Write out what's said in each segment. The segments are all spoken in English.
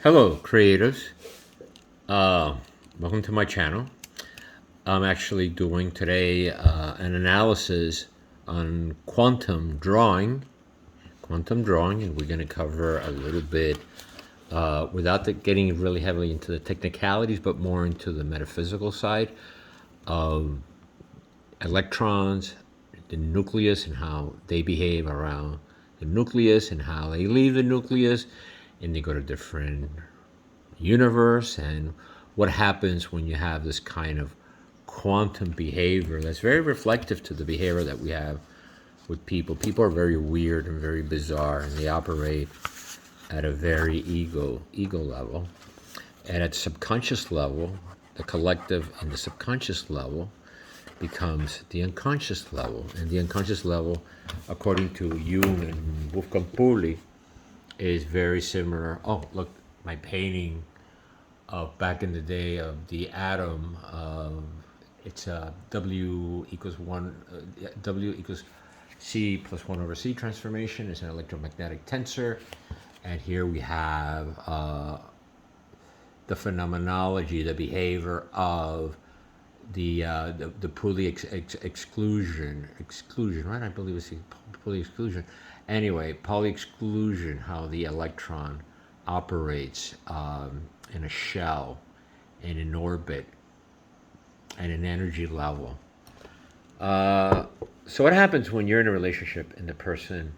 Hello, creatives. Uh, Welcome to my channel. I'm actually doing today an analysis on quantum drawing, and we're going to cover a little bit without getting really heavily into the technicalities, but more into the metaphysical side of electrons, the nucleus, and how they behave around the nucleus, and how they leave the nucleus, and they go to different universe, and what happens when you have this kind of quantum behavior that's very reflective to the behavior that we have with people. People are very weird and very bizarre, and they operate at a very ego level, and at subconscious level, the collective and the subconscious level becomes the unconscious level, and the unconscious level, according to Jung and Wolfgang Pauli, is very similar. Oh, look, my painting of back in the day of the atom. It's W equals one. W equals C plus 1 over C transformation. It's an electromagnetic tensor, and here we have the phenomenology, the behavior of the Pauli exclusion, right? I believe it's the Pauli exclusion. Anyway, Pauli exclusion, how the electron operates in a shell, in an orbit, at an energy level. So what happens when you're in a relationship and the person,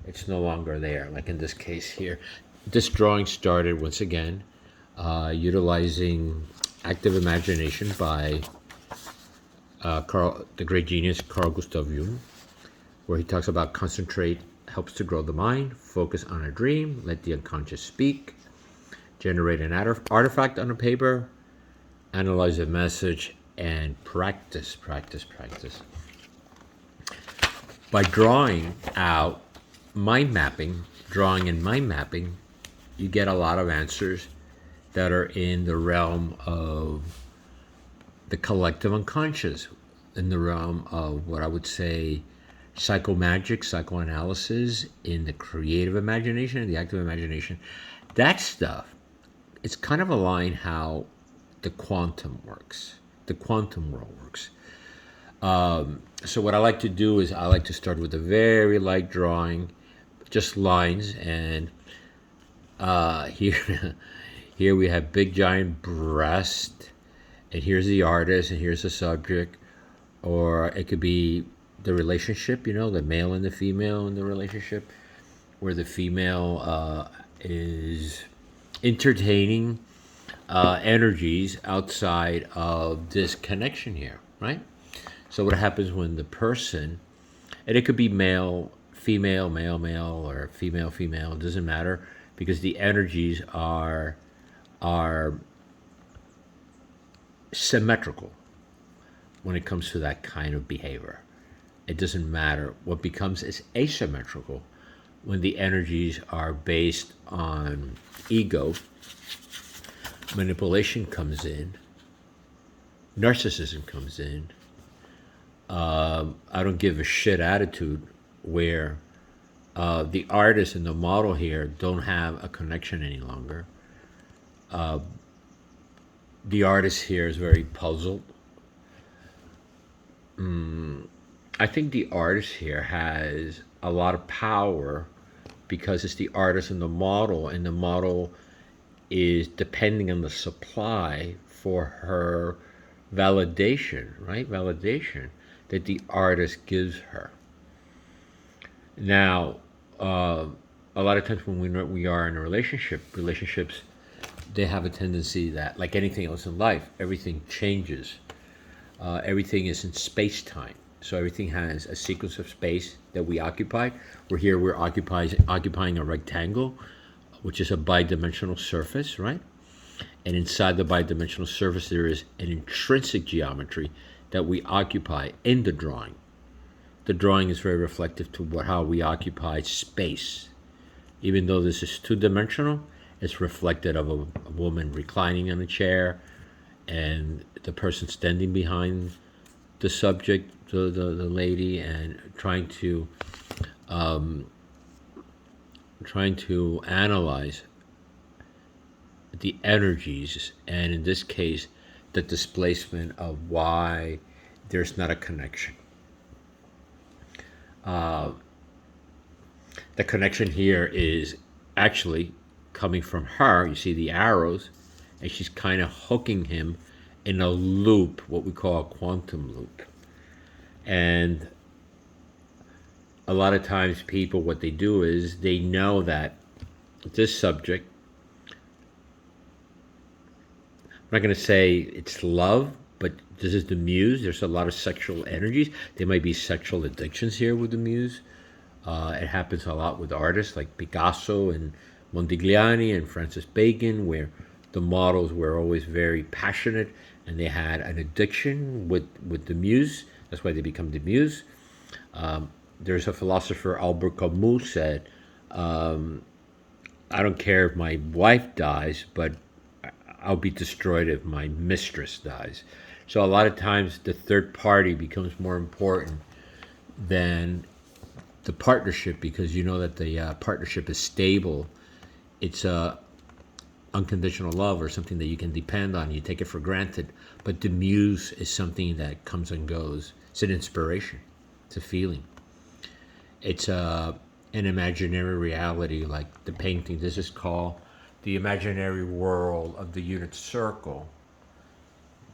it's no longer there? Like in this case here, this drawing started once again utilizing active imagination by the great genius Carl Gustav Jung, where he talks about concentrate helps to grow the mind, focus on a dream, let the unconscious speak, generate an artifact on a paper, analyze a message, and practice. By drawing out mind mapping, you get a lot of answers that are in the realm of the collective unconscious, in the realm of what I would say psychomagic, psychoanalysis, in the creative imagination, the active imagination. That stuff, it's kind of aligned how the quantum works, the quantum world works. So what I like to do is I like to start with a very light drawing, just lines, and here here we have big giant breast, and here's the artist, and here's the subject, or it could be the relationship, the male and the female in the relationship, where the female is entertaining energies outside of this connection here, right? So what happens when the person, and it could be male, female, male, or female, it doesn't matter, because the energies are symmetrical when it comes to that kind of behavior. It doesn't matter. What becomes is asymmetrical when the energies are based on ego. Manipulation comes in, narcissism comes in, I don't give a shit attitude, where the artist and the model here don't have a connection any longer. The artist here is very puzzled. I think the artist here has a lot of power because it's the artist and the model is depending on the supply for her validation, right? Validation that the artist gives her. Now, a lot of times when we are in a relationships, they have a tendency that, like anything else in life, everything changes. Everything is in space-time. So everything has a sequence of space that we occupy. We're occupying a rectangle, which is a bidimensional surface, right? And inside the bidimensional surface, there is an intrinsic geometry that we occupy in the drawing. The drawing is very reflective to how we occupy space. Even though this is two-dimensional, it's reflected of a woman reclining on a chair, and the person standing behind the subject, the lady, and trying to analyze the energies, and in this case, the displacement of why there's not a connection. The connection here is actually coming from her. You see the arrows, and she's kind of hooking him in a loop, what we call a quantum loop. And a lot of times people, what they do is they know that this subject, I'm not going to say it's love, but this is the muse. There's a lot of sexual energies. There might be sexual addictions here with the muse. It happens a lot with artists like Picasso and Modigliani and Francis Bacon, where the models were always very passionate and they had an addiction with the muse. That's why they become the muse. There's a philosopher, Albert Camus, said, I don't care if my wife dies, but I'll be destroyed if my mistress dies. So a lot of times the third party becomes more important than the partnership, because you know that the partnership is stable. It's unconditional love, or something that you can depend on. You take it for granted. But the muse is something that comes and goes. It's an inspiration. It's a feeling. It's an imaginary reality, like the painting. This is called the imaginary world of the unit circle.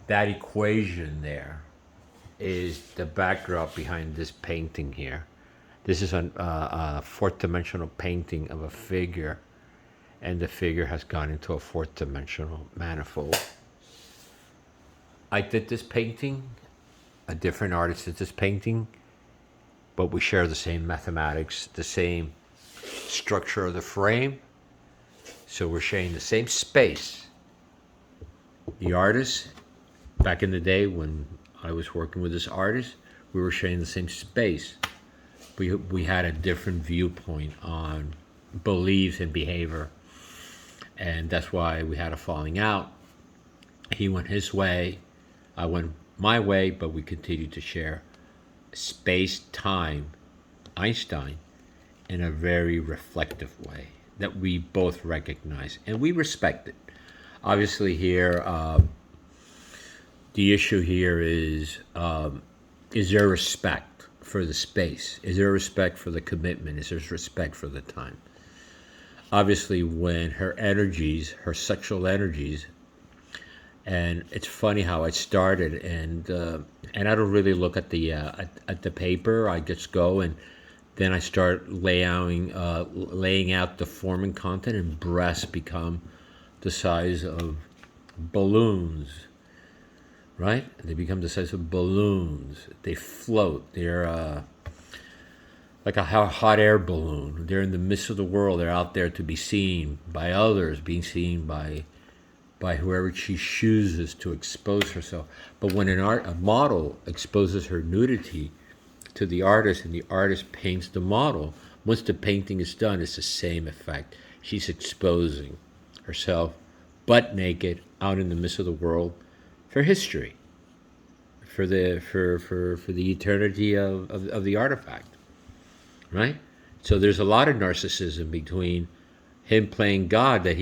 That equation there is the backdrop behind this painting here. This is a fourth dimensional painting of a figure, and the figure has gone into a fourth dimensional manifold. I did this painting, a different artist did this painting, but we share the same mathematics, the same structure of the frame. So we're sharing the same space. The artist, back in the day when I was working with this artist, we were sharing the same space. We had a different viewpoint on beliefs and behavior. And that's why we had a falling out. He went his way, I went my way, but we continued to share space-time, Einstein, in a very reflective way that we both recognize and we respect it. Obviously here, the issue here is there respect for the space? Is there respect for the commitment? Is there respect for the time? Obviously, when her energies, her sexual energies, and it's funny how it started, and I don't really look at the paper. I just go and then I start laying out the form and content, and breasts become the size of balloons, right? They become the size of balloons. They float. They're like a hot air balloon. They're in the midst of the world. They're out there to be seen by others, being seen by whoever she chooses to expose herself. But when a model exposes her nudity to the artist, and the artist paints the model, once the painting is done, it's the same effect. She's exposing herself butt naked out in the midst of the world for history, for the eternity of the artifact, right? So there's a lot of narcissism between him playing God, that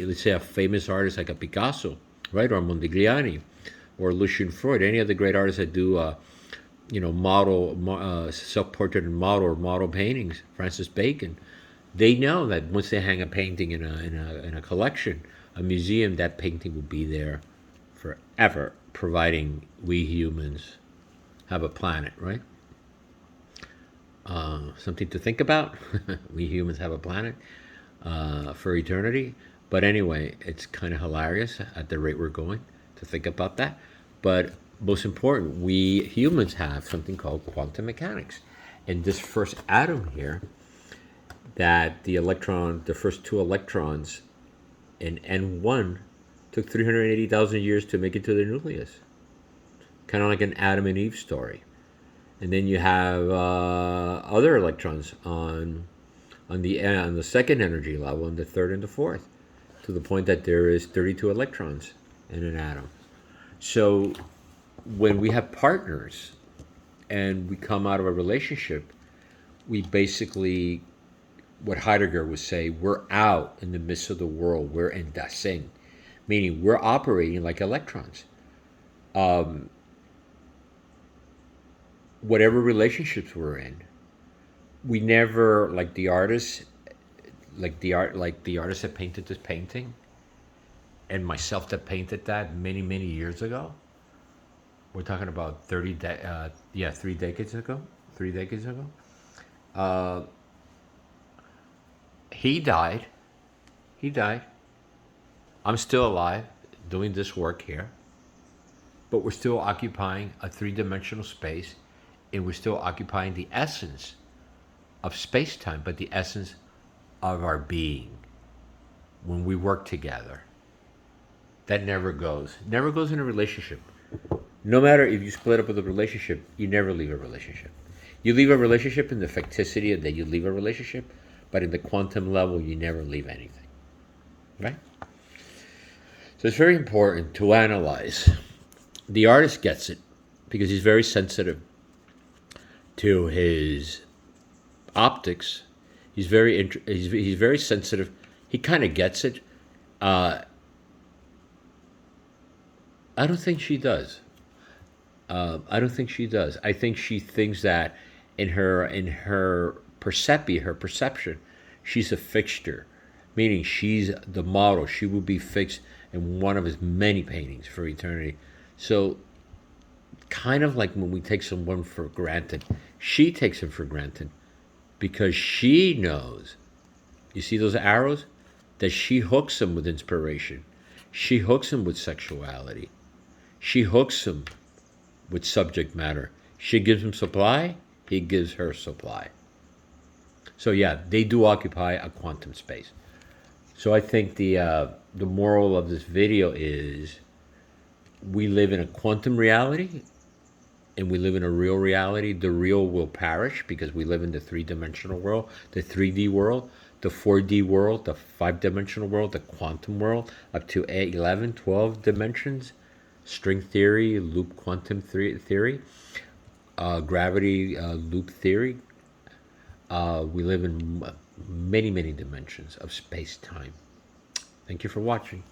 let's say a famous artist like a Picasso, right, or Modigliani, or Lucian Freud, any of the great artists that do self-portrait and model or model paintings, Francis Bacon, they know that once they hang a painting in a collection, a museum, that painting will be there forever, providing we humans have a planet, right? Something to think about. We humans have a planet for eternity. But anyway, it's kind of hilarious at the rate we're going to think about that. But most important, we humans have something called quantum mechanics. And this first atom here, that the first two electrons in N1 took 380,000 years to make it to the nucleus. Kind of like an Adam and Eve story. And then you have other electrons on the second energy level, and the third and the fourth, to the point that there is 32 electrons in an atom. So when we have partners and we come out of a relationship, we basically, what Heidegger would say, we're out in the midst of the world. We're in Dasein. meaning we're operating like electrons. Whatever relationships we're in, we never, like the artist, like the artist that painted this painting, and myself that painted that many many years ago. We're talking about 3 decades ago. 3 decades ago. Uh, he died. He died. I'm still alive, doing this work here, but we're still occupying a three-dimensional space, and we're still occupying the essence of space-time, but the essence of our being when we work together. That never goes in a relationship. No matter if you split up with a relationship, you never leave a relationship. You leave a relationship in the facticity that you leave a relationship, but in the quantum level, you never leave anything. Right? So it's very important to analyze. The artist gets it because he's very sensitive to his optics. He's very sensitive. He kind of gets it. I don't think she does. I don't think she does. I think she thinks that in her perception, she's a fixture, meaning she's the model. She will be fixed in one of his many paintings for eternity. So, kind of like when we take someone for granted, she takes him for granted because she knows. You see those arrows? That she hooks him with inspiration. She hooks him with sexuality. She hooks him with subject matter. She gives him supply, he gives her supply. So yeah, they do occupy a quantum space. So I think the moral of this video is we live in a quantum reality and we live in a real reality. The real will perish because we live in the three-dimensional world, the 3D world, the 4D world, the five-dimensional world, the quantum world, up to 8, 11, 12 dimensions. String theory, loop quantum theory, gravity loop theory. We live in many, many dimensions of space-time. Thank you for watching.